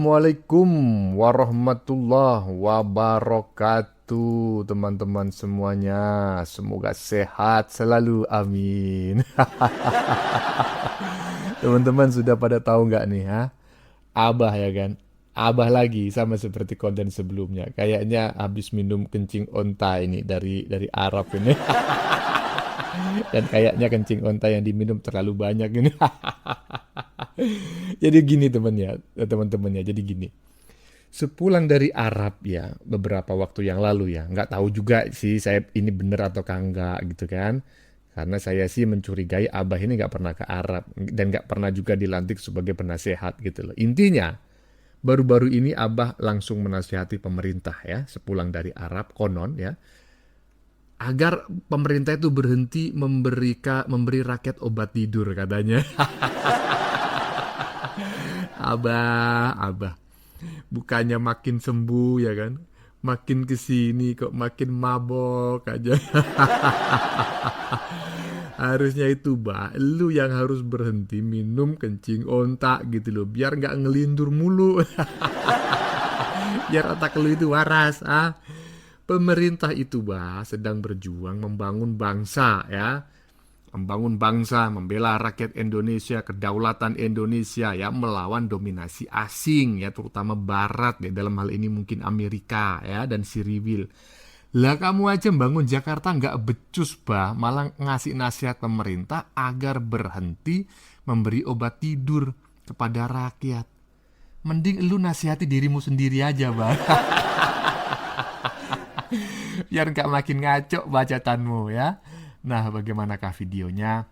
Assalamualaikum warahmatullahi wabarakatuh, teman-teman semuanya. Semoga sehat selalu, amin. Teman-teman sudah pada tahu nggak nih, ha? Abah ya kan? Abah lagi sama seperti konten sebelumnya. Kayaknya habis minum kencing onta ini dari Arab ini. Dan kayaknya kencing onta yang diminum terlalu banyak ini. Jadi gini teman-teman ya. Jadi gini. Sepulang dari Arab ya, beberapa waktu yang lalu ya, nggak tahu juga sih saya ini bener atau enggak gitu kan. Karena saya sih mencurigai Abah ini nggak pernah ke Arab dan nggak pernah juga dilantik sebagai penasehat gitu loh. Intinya, baru-baru ini Abah langsung menasihati pemerintah ya, sepulang dari Arab konon ya, agar pemerintah itu berhenti memberi rakyat obat tidur katanya. Abah. Bukannya makin sembuh ya kan? Makin kesini kok makin mabok aja. Harusnya itu lu yang harus berhenti minum kencing onta gitu loh. Biar nggak ngelindur mulu. Biar otak lu itu waras. Pemerintah itu sedang berjuang membangun bangsa ya. Membangun bangsa, membela rakyat Indonesia, kedaulatan Indonesia ya, melawan dominasi asing ya, terutama Barat ya, dalam hal ini mungkin Amerika ya, dan si Riwil. Lah kamu aja membangun Jakarta nggak becus malah ngasih nasihat pemerintah agar berhenti memberi obat tidur kepada rakyat. Mending lu nasihati dirimu sendiri aja biar nggak makin ngaco bacatanmu ya. Nah, bagaimanakah videonya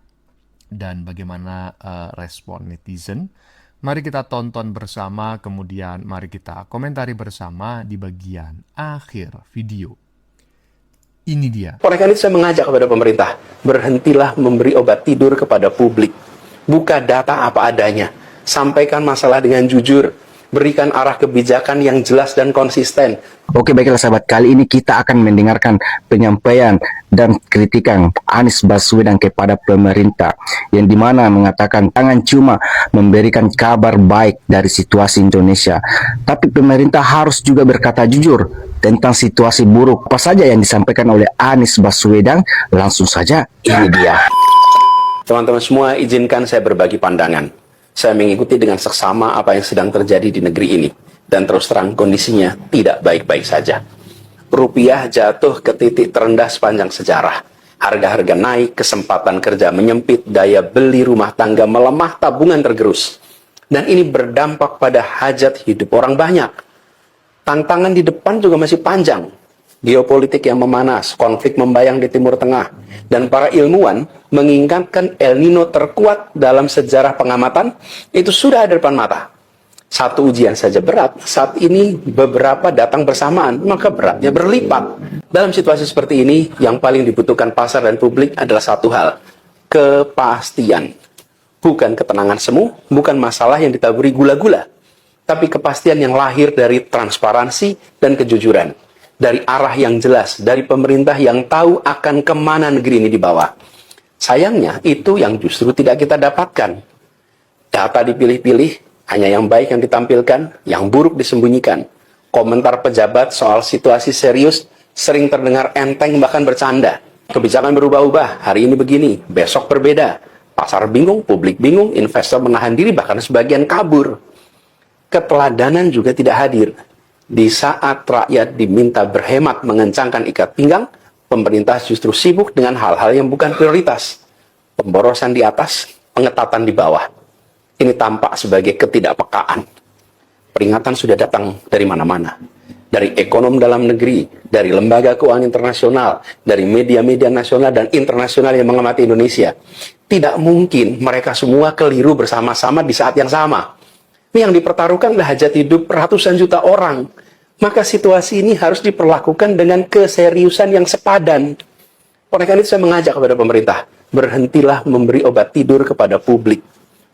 dan bagaimana respon netizen? Mari kita tonton bersama, kemudian mari kita komentari bersama di bagian akhir video. Ini dia. Oleh karena itu saya mengajak kepada pemerintah, berhentilah memberi obat tidur kepada publik. Buka data apa adanya. Sampaikan masalah dengan jujur. Berikan arah kebijakan yang jelas dan konsisten. Oke, baiklah sahabat, kali ini kita akan mendengarkan penyampaian dan kritikan Anies Baswedan kepada pemerintah, yang dimana mengatakan jangan cuma memberikan kabar baik dari situasi Indonesia, tapi pemerintah harus juga berkata jujur tentang situasi buruk apa saja yang disampaikan oleh Anies Baswedan. Langsung saja, ini dia. Teman-teman semua, izinkan saya berbagi pandangan. Saya mengikuti dengan seksama apa yang sedang terjadi di negeri ini. Dan terus terang kondisinya tidak baik-baik saja. Rupiah jatuh ke titik terendah sepanjang sejarah. Harga-harga naik, kesempatan kerja menyempit, daya beli rumah tangga melemah, tabungan tergerus. Dan ini berdampak pada hajat hidup orang banyak. Tantangan di depan juga masih panjang. Geopolitik yang memanas, konflik membayang di Timur Tengah, dan para ilmuwan mengingatkan El Nino terkuat dalam sejarah pengamatan itu sudah ada depan mata. Satu ujian saja berat, saat ini beberapa datang bersamaan, maka beratnya berlipat. Dalam situasi seperti ini, yang paling dibutuhkan pasar dan publik adalah satu hal, kepastian. Bukan ketenangan semu, bukan masalah yang ditaburi gula-gula, tapi kepastian yang lahir dari transparansi dan kejujuran. Dari arah yang jelas, dari pemerintah yang tahu akan kemana negeri ini dibawa. Sayangnya, itu yang justru tidak kita dapatkan. Data dipilih-pilih, hanya yang baik yang ditampilkan, yang buruk disembunyikan. Komentar pejabat soal situasi serius sering terdengar enteng bahkan bercanda. Kebijakan berubah-ubah, hari ini begini, besok berbeda. Pasar bingung, publik bingung, investor menahan diri, bahkan sebagian kabur. Keteladanan juga tidak hadir. Di saat rakyat diminta berhemat mengencangkan ikat pinggang, pemerintah justru sibuk dengan hal-hal yang bukan prioritas. Pemborosan di atas, pengetatan di bawah. Ini tampak sebagai ketidakpekaan. Peringatan sudah datang dari mana-mana. Dari ekonom dalam negeri, dari lembaga keuangan internasional, dari media-media nasional dan internasional yang mengamati Indonesia. Tidak mungkin mereka semua keliru bersama-sama di saat yang sama. Ini yang dipertaruhkan adalah hajat hidup ratusan juta orang. Maka situasi ini harus diperlakukan dengan keseriusan yang sepadan. Oleh karena itu saya mengajak kepada pemerintah, berhentilah memberi obat tidur kepada publik.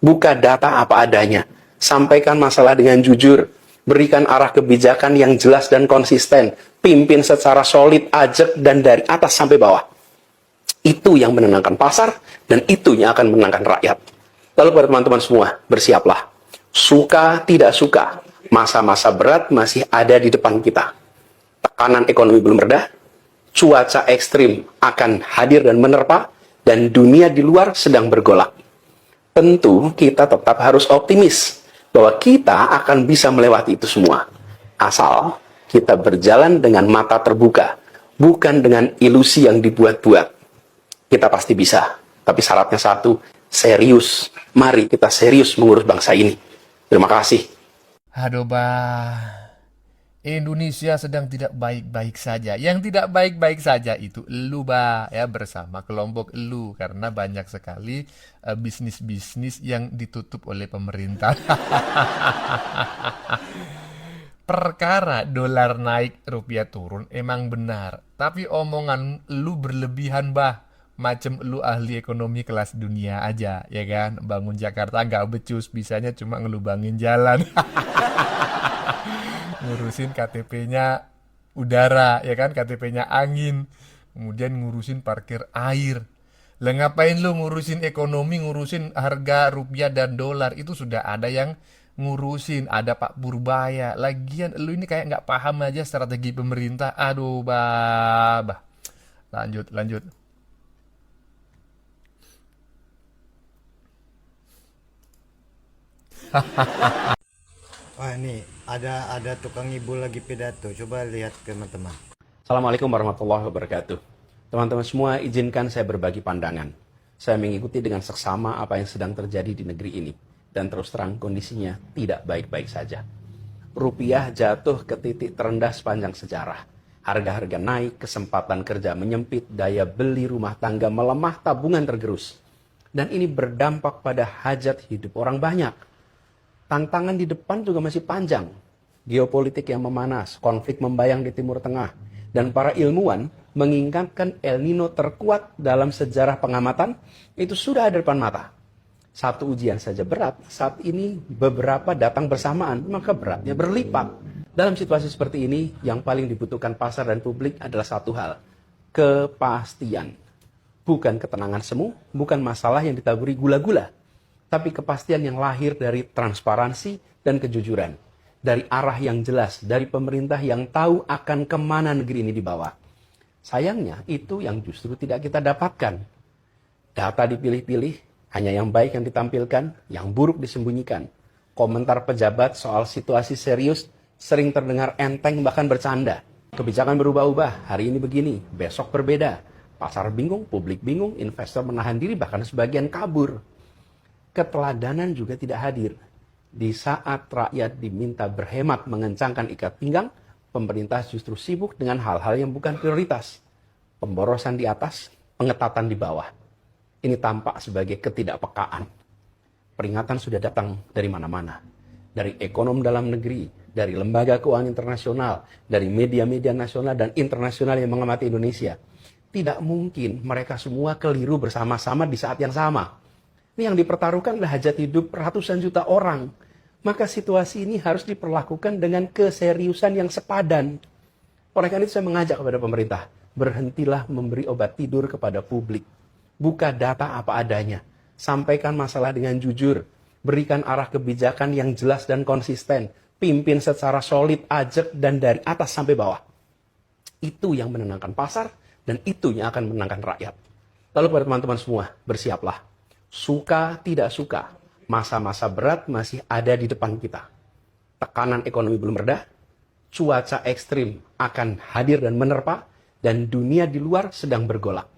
Buka data apa adanya. Sampaikan masalah dengan jujur. Berikan arah kebijakan yang jelas dan konsisten. Pimpin secara solid, ajak, dan dari atas sampai bawah. Itu yang menenangkan pasar, dan itu yang akan menenangkan rakyat. Lalu kepada teman-teman semua, bersiaplah. Suka tidak suka, Masa-masa berat masih ada di depan kita. Tekanan ekonomi belum reda, cuaca ekstrim akan hadir dan menerpa, dan dunia di luar sedang bergolak. Tentu kita tetap harus optimis bahwa kita akan bisa melewati itu semua. Asal kita berjalan dengan mata terbuka, bukan dengan ilusi yang dibuat-buat. Kita pasti bisa, tapi syaratnya satu, serius. Mari kita serius mengurus bangsa ini. Terima kasih. Aduh, bah. Indonesia sedang tidak baik-baik saja. Yang tidak baik-baik saja itu elu, bah, ya, bersama kelompok elu, karena banyak sekali bisnis-bisnis yang ditutup oleh pemerintah. Perkara dolar naik, rupiah turun emang benar, tapi omongan lu berlebihan, bah. Macem lu ahli ekonomi kelas dunia aja, ya kan? Bangun Jakarta nggak becus, bisanya cuma ngelubangin jalan. Ngurusin KTP-nya udara, ya kan, KTP-nya angin, kemudian ngurusin parkir air. Lah ngapain lu ngurusin ekonomi, ngurusin harga rupiah dan dolar? Itu sudah ada yang ngurusin, ada Pak Purbaya. Lagian lu ini kayak nggak paham aja strategi pemerintah. Aduh, bah. Lanjut. Wah, ini ada tukang ibu lagi pidato. Coba lihat teman-teman. Assalamualaikum warahmatullahi wabarakatuh. Teman-teman semua, izinkan saya berbagi pandangan. Saya mengikuti dengan seksama apa yang sedang terjadi di negeri ini. Dan terus terang kondisinya tidak baik-baik saja. Rupiah jatuh ke titik terendah sepanjang sejarah. Harga-harga naik, kesempatan kerja menyempit, daya beli rumah tangga melemah, tabungan tergerus. Dan ini berdampak pada hajat hidup orang banyak. Tantangan di depan juga masih panjang. Geopolitik yang memanas, konflik membayang di Timur Tengah, dan para ilmuwan mengingatkan El Nino terkuat dalam sejarah pengamatan itu sudah ada depan mata. Satu ujian saja berat, saat ini beberapa datang bersamaan, maka beratnya berlipat. Dalam situasi seperti ini, yang paling dibutuhkan pasar dan publik adalah satu hal, kepastian. Bukan ketenangan semu, bukan masalah yang ditaburi gula-gula, tapi kepastian yang lahir dari transparansi dan kejujuran. Dari arah yang jelas, dari pemerintah yang tahu akan kemana negeri ini dibawa. Sayangnya, itu yang justru tidak kita dapatkan. Data dipilih-pilih, hanya yang baik yang ditampilkan, yang buruk disembunyikan. Komentar pejabat soal situasi serius sering terdengar enteng bahkan bercanda. Kebijakan berubah-ubah, hari ini begini, besok berbeda. Pasar bingung, publik bingung, investor menahan diri, bahkan sebagian kabur. Keteladanan juga tidak hadir. Di saat rakyat diminta berhemat mengencangkan ikat pinggang, pemerintah justru sibuk dengan hal-hal yang bukan prioritas. Pemborosan di atas, pengetatan di bawah. Ini tampak sebagai ketidakpekaan. Peringatan sudah datang dari mana-mana. Dari ekonom dalam negeri, dari lembaga keuangan internasional, dari media-media nasional dan internasional yang mengamati Indonesia. Tidak mungkin mereka semua keliru bersama-sama di saat yang sama. Ini yang dipertaruhkan adalah hajat hidup ratusan juta orang. Maka situasi ini harus diperlakukan dengan keseriusan yang sepadan. Oleh karena itu saya mengajak kepada pemerintah, berhentilah memberi obat tidur kepada publik. Buka data apa adanya. Sampaikan masalah dengan jujur. Berikan arah kebijakan yang jelas dan konsisten. Pimpin secara solid, ajak, dan dari atas sampai bawah. Itu yang menenangkan pasar, dan itu yang akan menenangkan rakyat. Lalu kepada teman-teman semua, bersiaplah. Suka tidak suka, masa-masa berat masih ada di depan kita. Tekanan ekonomi belum reda, cuaca ekstrim akan hadir dan menerpa, dan dunia di luar sedang bergolak.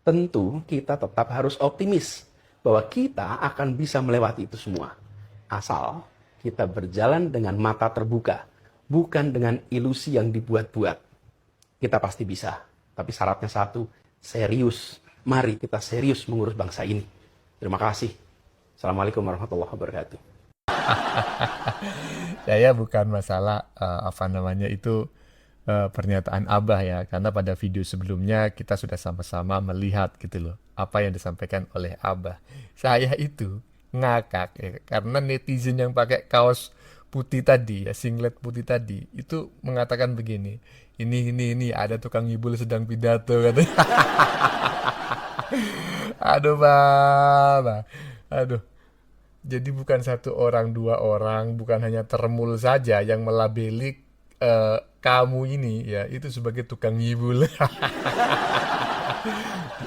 Tentu kita tetap harus optimis bahwa kita akan bisa melewati itu semua. Asal kita berjalan dengan mata terbuka, bukan dengan ilusi yang dibuat-buat. Kita pasti bisa, tapi syaratnya satu, serius. Mari kita serius mengurus bangsa ini. Terima kasih. Assalamualaikum warahmatullahi wabarakatuh. Saya bukan masalah pernyataan Abah ya, karena pada video sebelumnya kita sudah sama-sama melihat gitu loh apa yang disampaikan oleh Abah. Saya itu ngakak ya, karena netizen yang pakai kaos putih tadi ya, singlet putih tadi itu mengatakan begini, ini ada tukang ngibul sedang pidato katanya. Aduh, bah. Aduh. Jadi bukan satu orang, dua orang, bukan hanya Termul saja yang melabeli kamu ini ya itu sebagai tukang ngibul.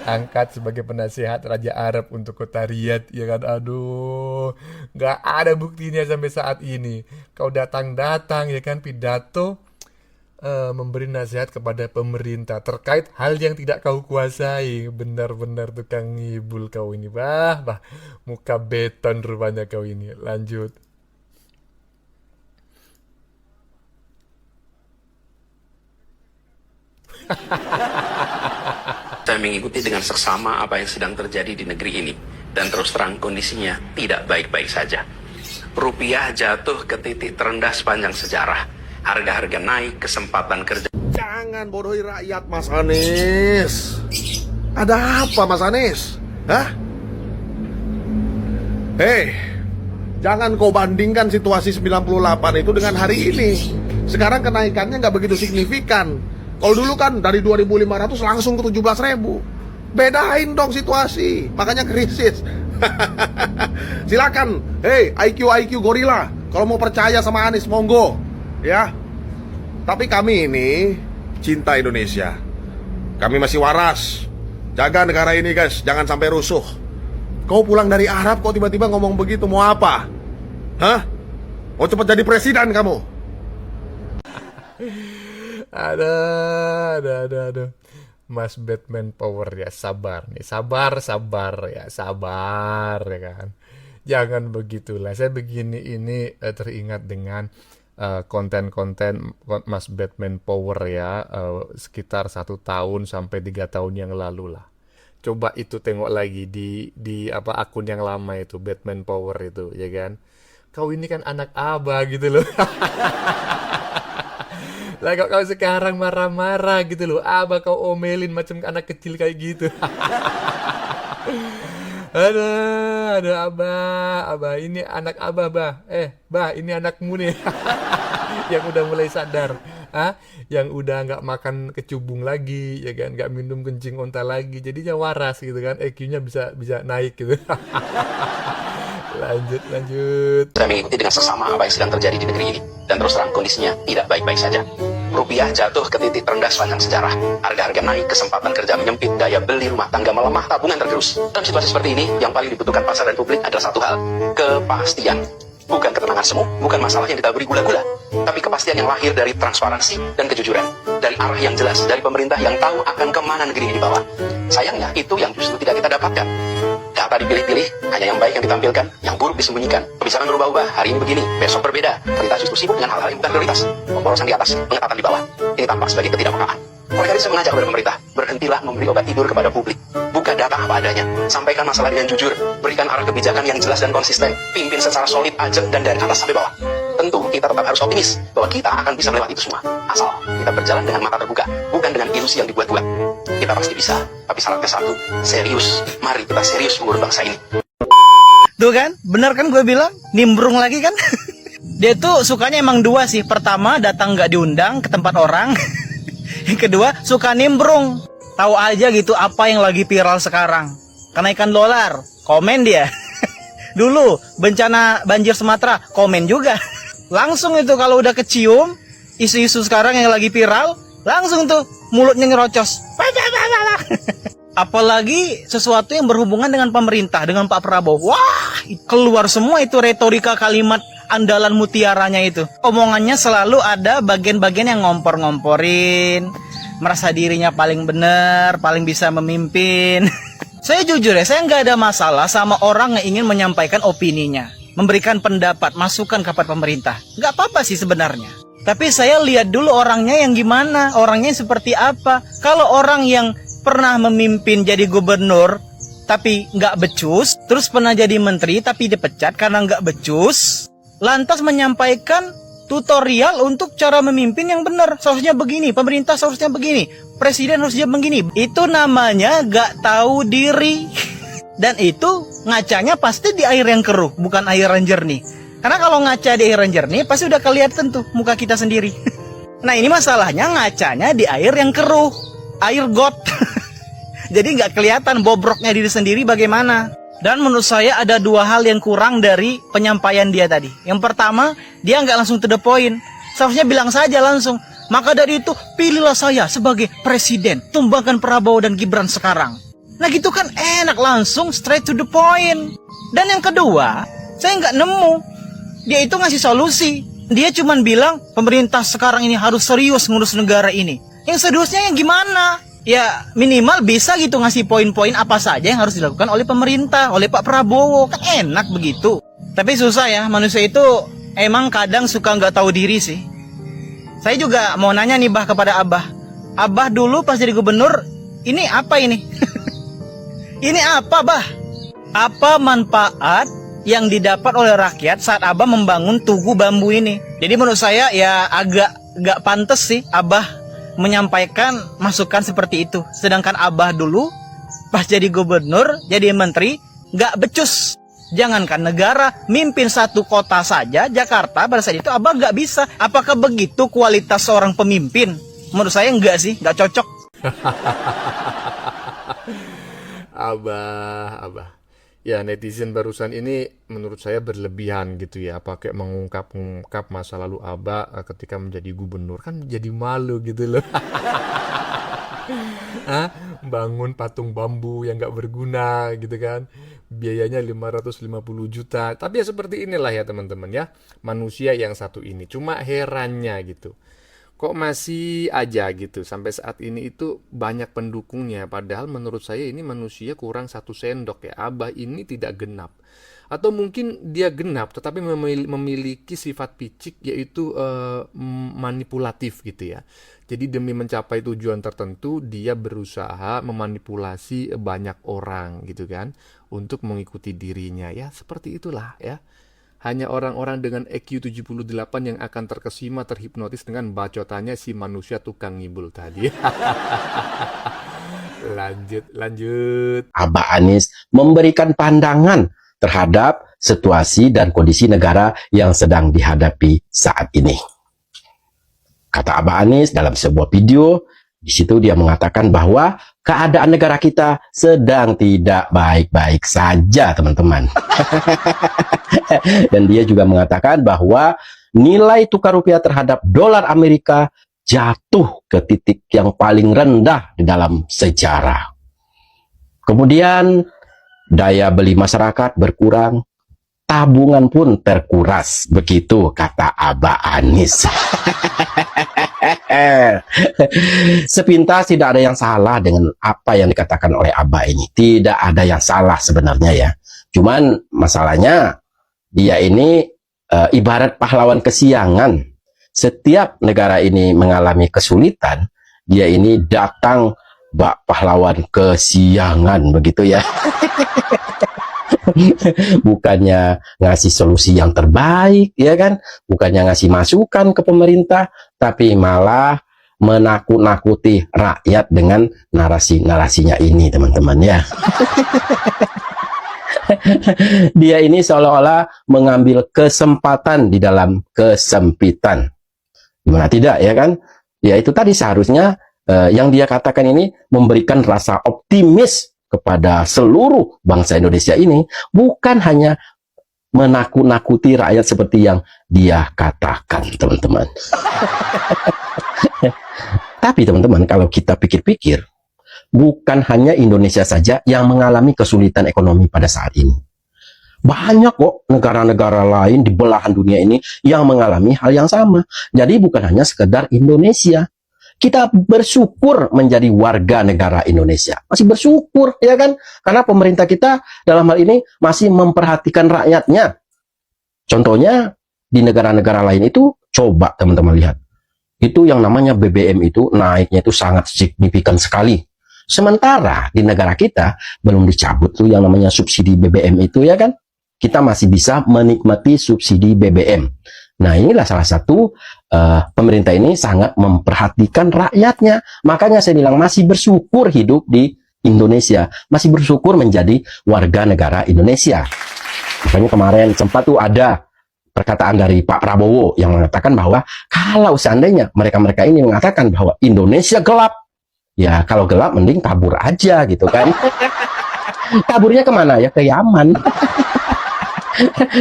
Diangkat sebagai penasehat Raja Arab untuk kota Riyadh ya kan. Aduh, nggak ada buktinya sampai saat ini. Kau datang-datang ya kan pidato memberi nasihat kepada pemerintah terkait hal yang tidak kau kuasai. Benar-benar tukang ngibul kau ini. Bah, muka beton rupanya kau ini. Lanjut. Saya mengikuti dengan seksama apa yang sedang terjadi di negeri ini. Dan terus terang kondisinya tidak baik-baik saja. Rupiah jatuh ke titik terendah sepanjang sejarah. Harga-harga naik, kesempatan kerja. Jangan bodohi rakyat, Mas Anies. Ada apa, Mas Anies? Hah? Hei, jangan kau bandingkan situasi 98 itu dengan hari ini. Sekarang kenaikannya nggak begitu signifikan. Kalau dulu kan dari 2.500 langsung ke 17.000. Bedain dong situasi, makanya krisis. Silakan, hei IQ gorila, kalau mau percaya sama Anies monggo, ya. Tapi kami ini cinta Indonesia. Kami masih waras. Jaga negara ini guys, jangan sampai rusuh. Kau pulang dari Arab kok tiba-tiba ngomong begitu, mau apa? Hah? Mau cepat jadi presiden kamu? Aduh. Mas Batman Power ya, sabar nih, sabar ya kan. Jangan begitulah. Saya begini ini teringat dengan konten-konten Mas Batman Power ya, sekitar 1 tahun sampai 3 tahun yang lalu lah. Coba itu tengok lagi di apa akun yang lama itu Batman Power itu ya kan. Kau ini kan anak abah gitu loh. Lah kau sekarang marah-marah gitu loh. Abah kau omelin macam anak kecil kayak gitu. Aduh abah ini anak abah bah ini anakmu nih. Yang udah mulai sadar, yang udah nggak makan kecubung lagi ya kan, nggak minum kencing onta lagi, jadinya waras gitu kan, EQ-nya bisa naik gitu. lanjut Saya mengikuti dengan seksama apa yang sedang terjadi di negeri ini. Dan terus terang kondisinya tidak baik-baik saja. Rupiah jatuh ke titik terendah sepanjang sejarah. Harga-harga naik, kesempatan kerja menyempit, daya beli rumah tangga melemah, tabungan tergerus. Dalam situasi seperti ini, yang paling dibutuhkan pasar dan publik adalah satu hal, kepastian. Bukan ketenangan semu, bukan masalah yang ditaburi gula-gula, tapi kepastian yang lahir dari transparansi dan kejujuran, dari arah yang jelas, dari pemerintah yang tahu akan kemana negeri ini dibawa. Sayangnya, itu yang justru tidak kita dapatkan. Data dipilih-pilih, hanya yang baik yang ditampilkan, yang buruk disembunyikan. Kebijakan berubah-ubah, hari ini begini, besok berbeda. Pemerintah justru sibuk dengan hal-hal yang bukan prioritas. Pemborosan di atas, pengetatan di bawah. Ini tampak sebagai ketidakpekaan. Oleh karena itu saya mengajak kepada pemerintah, berhentilah memberi obat tidur kepada publik. Buka data apa adanya, sampaikan masalah dengan jujur, berikan arah kebijakan yang jelas dan konsisten, pimpin secara solid, ajak, dan dari atas sampai bawah. Tentu kita tetap harus optimis bahwa kita akan bisa melewati itu semua. Asal kita berjalan dengan mata terbuka, bukan dengan ilusi yang dibuat-buat. Kita pasti bisa, tapi syaratnya satu, serius. Mari kita serius mengurus bangsa ini. Tuh kan, benar kan gue bilang, nimbrung lagi kan. Dia tuh sukanya emang dua sih. Pertama, datang nggak diundang ke tempat orang. Yang kedua, suka nimbrung. Tahu aja gitu apa yang lagi viral sekarang. Kenaikan dolar, komen dia. Dulu bencana banjir Sumatera, komen juga. Langsung itu kalau udah kecium isu-isu sekarang yang lagi viral, langsung tuh mulutnya ngerocos. Apalagi sesuatu yang berhubungan dengan pemerintah, dengan Pak Prabowo. Wah, keluar semua itu retorika kalimat andalan mutiaranya itu. Omongannya selalu ada bagian-bagian yang ngompor-ngomporin, merasa dirinya paling benar, paling bisa memimpin. Saya jujur ya, saya nggak ada masalah sama orang yang ingin menyampaikan opininya, memberikan pendapat, masukan kepada pemerintah. Nggak apa-apa sih sebenarnya. Tapi saya lihat dulu orangnya yang gimana, orangnya seperti apa. Kalau orang yang pernah memimpin jadi gubernur, tapi nggak becus, terus pernah jadi menteri, tapi dipecat karena nggak becus, lantas menyampaikan tutorial untuk cara memimpin yang benar. Seharusnya begini, pemerintah seharusnya begini, presiden harusnya begini. Itu namanya gak tahu diri. Dan itu ngacanya pasti di air yang keruh, bukan air yang jernih. Karena kalau ngaca di air yang jernih, pasti udah kelihatan tuh muka kita sendiri. Nah ini masalahnya ngacanya di air yang keruh, air got. Jadi gak kelihatan bobroknya diri sendiri bagaimana. Dan menurut saya ada dua hal yang kurang dari penyampaian dia tadi. Yang pertama, dia nggak langsung to the point. Seharusnya bilang saja langsung, maka dari itu pilihlah saya sebagai presiden, tumbangkan Prabowo dan Gibran sekarang. Nah gitu kan enak, langsung straight to the point. Dan yang kedua, saya nggak nemu dia itu ngasih solusi. Dia cuman bilang pemerintah sekarang ini harus serius ngurus negara ini. Yang seriusnya yang gimana? Ya minimal bisa gitu ngasih poin-poin apa saja yang harus dilakukan oleh pemerintah, oleh Pak Prabowo. Kan enak begitu. Tapi susah ya, manusia itu emang kadang suka nggak tahu diri sih. Saya juga mau nanya nih Bah kepada Abah. Abah dulu pas jadi gubernur, ini apa ini? Ini apa Bah? Apa manfaat yang didapat oleh rakyat saat Abah membangun tugu bambu ini? Jadi menurut saya ya agak nggak pantas sih Abah menyampaikan masukan seperti itu. Sedangkan Abah dulu pas jadi gubernur, jadi menteri, nggak becus. Jangankan negara, mimpin satu kota saja, Jakarta, pada saat itu Abah nggak bisa. Apakah begitu kualitas seorang pemimpin? Menurut saya nggak sih, nggak cocok. Abah. Ya, netizen barusan ini menurut saya berlebihan gitu ya, pakai mengungkap masa lalu Abah ketika menjadi gubernur, kan jadi malu gitu loh. Bangun patung bambu yang nggak berguna gitu kan, biayanya 550 juta. Tapi ya seperti inilah ya teman-teman ya, manusia yang satu ini. Cuma herannya gitu, kok masih aja gitu sampai saat ini itu banyak pendukungnya, padahal menurut saya ini manusia kurang 1 sendok ya. Abah ini tidak genap, atau mungkin dia genap tetapi memiliki sifat picik, yaitu manipulatif gitu ya. Jadi demi mencapai tujuan tertentu dia berusaha memanipulasi banyak orang gitu kan untuk mengikuti dirinya. Ya seperti itulah ya. Hanya orang-orang dengan EQ 78 yang akan terkesima, terhipnotis dengan bacotannya si manusia tukang ngibul tadi. Lanjut. Abah Anies memberikan pandangan terhadap situasi dan kondisi negara yang sedang dihadapi saat ini. Kata Abah Anies dalam sebuah video, di situ dia mengatakan bahwa keadaan negara kita sedang tidak baik-baik saja, teman-teman. Dan dia juga mengatakan bahwa nilai tukar rupiah terhadap dolar Amerika jatuh ke titik yang paling rendah di dalam sejarah. Kemudian daya beli masyarakat berkurang, tabungan pun terkuras. Begitu kata Abah Anies. Sepintas tidak ada yang salah dengan apa yang dikatakan oleh Abah ini. Tidak ada yang salah sebenarnya ya. Cuman masalahnya dia ini ibarat pahlawan kesiangan. Setiap negara ini mengalami kesulitan, dia ini datang bak pahlawan kesiangan begitu ya. Bukannya ngasih solusi yang terbaik ya kan, bukannya ngasih masukan ke pemerintah, tapi malah menakut-nakuti rakyat dengan narasi-narasinya ini, teman-teman ya. Dia ini seolah-olah mengambil kesempatan di dalam kesempitan. Gimana tidak ya kan? Ya itu tadi seharusnya yang dia katakan ini memberikan rasa optimis kepada seluruh bangsa Indonesia ini, bukan hanya menakut-nakuti rakyat seperti yang dia katakan, teman-teman. Tapi teman-teman, kalau kita pikir-pikir, bukan hanya Indonesia saja yang mengalami kesulitan ekonomi pada saat ini. Banyak kok negara-negara lain di belahan dunia ini yang mengalami hal yang sama. Jadi bukan hanya sekedar Indonesia. Kita bersyukur menjadi warga negara Indonesia. Masih bersyukur, ya kan? Karena pemerintah kita dalam hal ini masih memperhatikan rakyatnya. Contohnya, di negara-negara lain itu, coba teman-teman lihat. Itu yang namanya BBM itu naiknya itu sangat signifikan sekali. Sementara di negara kita belum dicabut tuh yang namanya subsidi BBM itu, ya kan? Kita masih bisa menikmati subsidi BBM. Nah, inilah salah satu pemerintah ini sangat memperhatikan rakyatnya. Makanya saya bilang masih bersyukur hidup di Indonesia. Masih bersyukur menjadi warga negara Indonesia. Makanya kemarin sempat tuh ada perkataan dari Pak Prabowo yang mengatakan bahwa kalau seandainya mereka-mereka ini mengatakan bahwa Indonesia gelap, ya kalau gelap mending kabur aja gitu kan. Kaburnya kemana ya? Ke Yaman.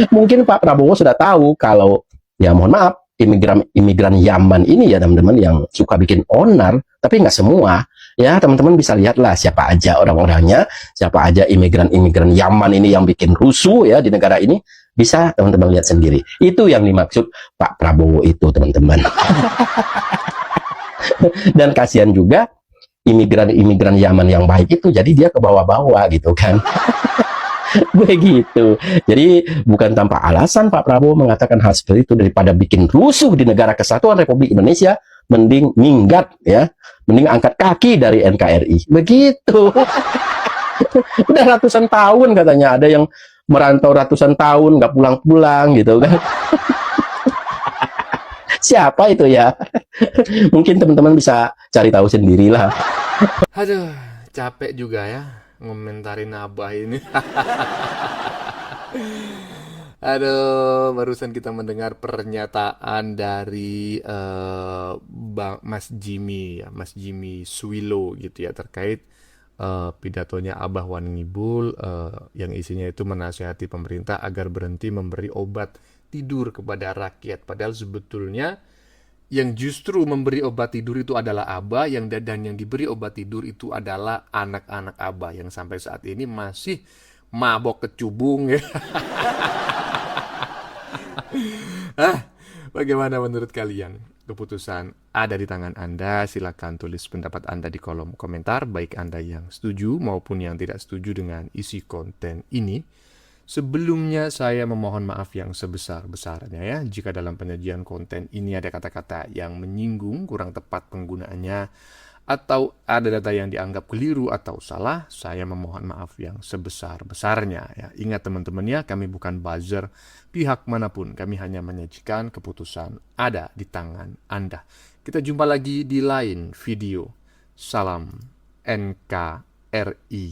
Mungkin Pak Prabowo sudah tahu kalau, ya mohon maaf, imigran Yaman ini ya teman-teman yang suka bikin onar, tapi nggak semua. Ya teman-teman bisa lihatlah siapa aja orang-orangnya, siapa aja imigran Yaman ini yang bikin rusuh ya di negara ini, bisa teman-teman lihat sendiri. Itu yang dimaksud Pak Prabowo itu teman-teman. Dan kasihan juga imigran Yaman yang baik itu, jadi dia ke bawah-bawah gitu kan. Begitu. Jadi bukan tanpa alasan Pak Prabowo mengatakan hal seperti itu, daripada bikin rusuh di negara kesatuan Republik Indonesia, mending minggat ya, mending angkat kaki dari NKRI. Begitu. Udah ratusan tahun katanya, ada yang merantau ratusan tahun nggak pulang-pulang gitu kan. Siapa itu ya? Mungkin teman-teman bisa cari tahu sendirilah. Aduh, capek juga ya ngomentarin Abah ini. Aduh, barusan kita mendengar pernyataan dari Mas Jimmy ya, Mas Jimmy Swilo gitu ya, terkait pidatonya Abah Wan Ngibul yang isinya itu menasihati pemerintah agar berhenti memberi obat tidur kepada rakyat. Padahal sebetulnya yang justru memberi obat tidur itu adalah Abah, dan yang diberi obat tidur itu adalah anak-anak Abah yang sampai saat ini masih mabok kecubung ya. Bagaimana menurut kalian? Keputusan ada di tangan Anda. Silakan tulis pendapat Anda di kolom komentar, baik Anda yang setuju maupun yang tidak setuju dengan isi konten ini. Sebelumnya saya memohon maaf yang sebesar-besarnya ya, jika dalam penyajian konten ini ada kata-kata yang menyinggung, kurang tepat penggunaannya, atau ada data yang dianggap keliru atau salah, saya memohon maaf yang sebesar-besarnya ya. Ingat teman-teman ya, kami bukan buzzer pihak manapun, kami hanya menyajikan keputusan ada di tangan Anda. Kita jumpa lagi di lain video. Salam NKRI.